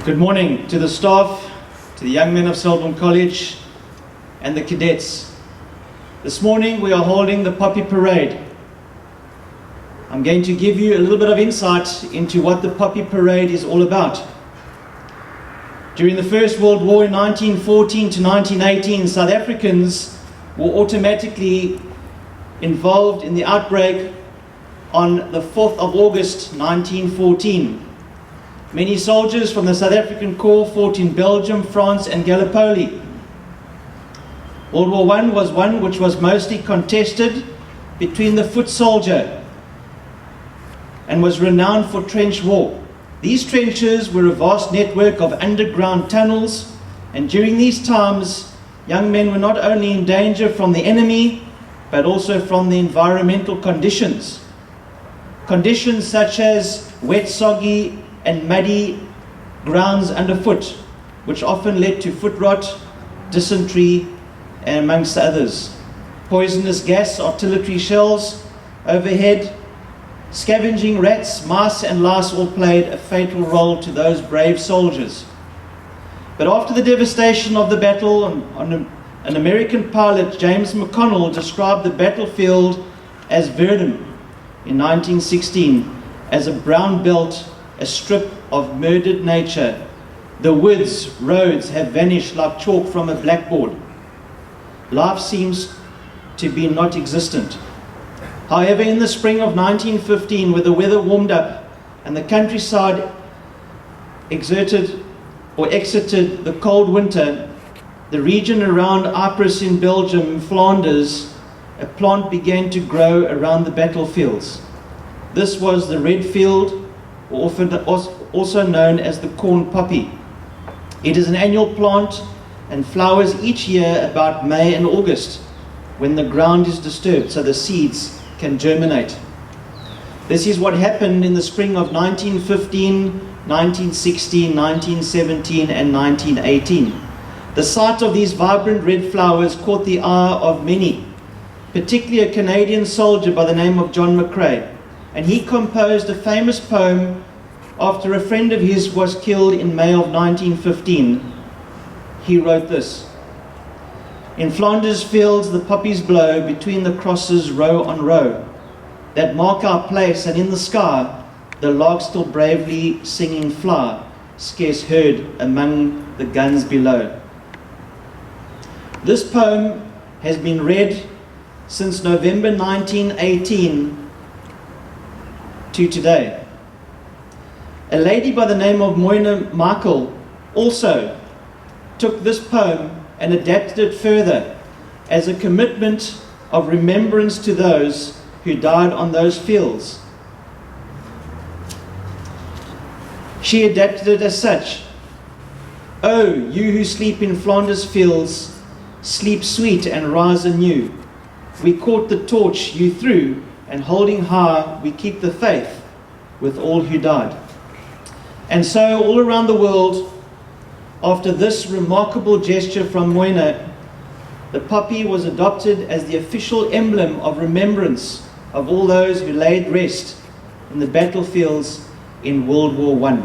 Good morning to the staff, to the young men of Selborne College and the cadets. This morning we are holding the Poppy Parade. I'm going to give you a little bit of insight into what the Poppy Parade is all about. During the First World War in 1914 to 1918, South Africans were automatically involved in the outbreak on the 4th of August 1914. Many soldiers from the South African Corps fought in Belgium, France and Gallipoli. World War I was one which was mostly contested between the foot soldier and was renowned for trench war. These trenches were a vast network of underground tunnels, and during these times young men were not only in danger from the enemy but also from the environmental conditions. Conditions such as wet, soggy and muddy grounds underfoot, which often led to foot rot, dysentery, and amongst others. Poisonous gas, artillery shells overhead, scavenging rats, mice and lice all played a fatal role to those brave soldiers. But after the devastation of the battle, an American pilot, James McConnell, described the battlefield as Verdun in 1916 as a brown belt, a strip of murdered nature. The woods, roads have vanished like chalk from a blackboard. Life seems to be not existent. However, in the spring of 1915, where the weather warmed up and the countryside exited the cold winter, the region around Ypres in Belgium, Flanders, a plant began to grow around the battlefields. This was the red field, also known as the corn poppy. It is an annual plant and flowers each year about May and August, when the ground is disturbed so the seeds can germinate. This is what happened in the spring of 1915, 1916, 1917 and 1918. The sight of these vibrant red flowers caught the eye of many, particularly a Canadian soldier by the name of John McCrae, and he composed a famous poem after a friend of his was killed in May of 1915. He wrote this: "In Flanders fields the poppies blow, between the crosses row on row, that mark our place, and in the sky the lark still bravely singing fly, scarce heard among the guns below." This poem has been read since November 1918 to today. A lady by the name of Moyna Michael also took this poem and adapted it further as a commitment of remembrance to those who died on those fields. She adapted it as such: "Oh, you who sleep in Flanders fields, sleep sweet and rise anew. We caught the torch you threw, and holding high we keep the faith with all who died." And so all around the world, after this remarkable gesture from Moyna, the poppy was adopted as the official emblem of remembrance of all those who laid rest in the battlefields in World War I.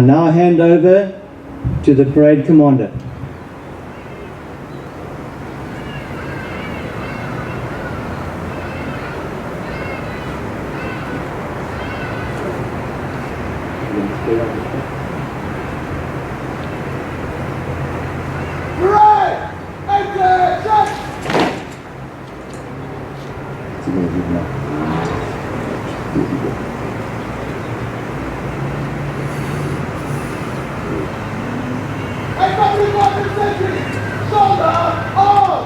now hand over to the parade commander. Parade! Attention! Everybody sentry! Shoulder on!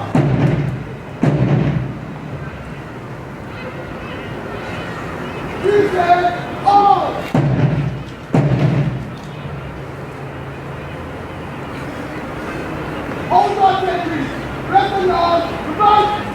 Music on! All my sentries! Rest along! Reverse!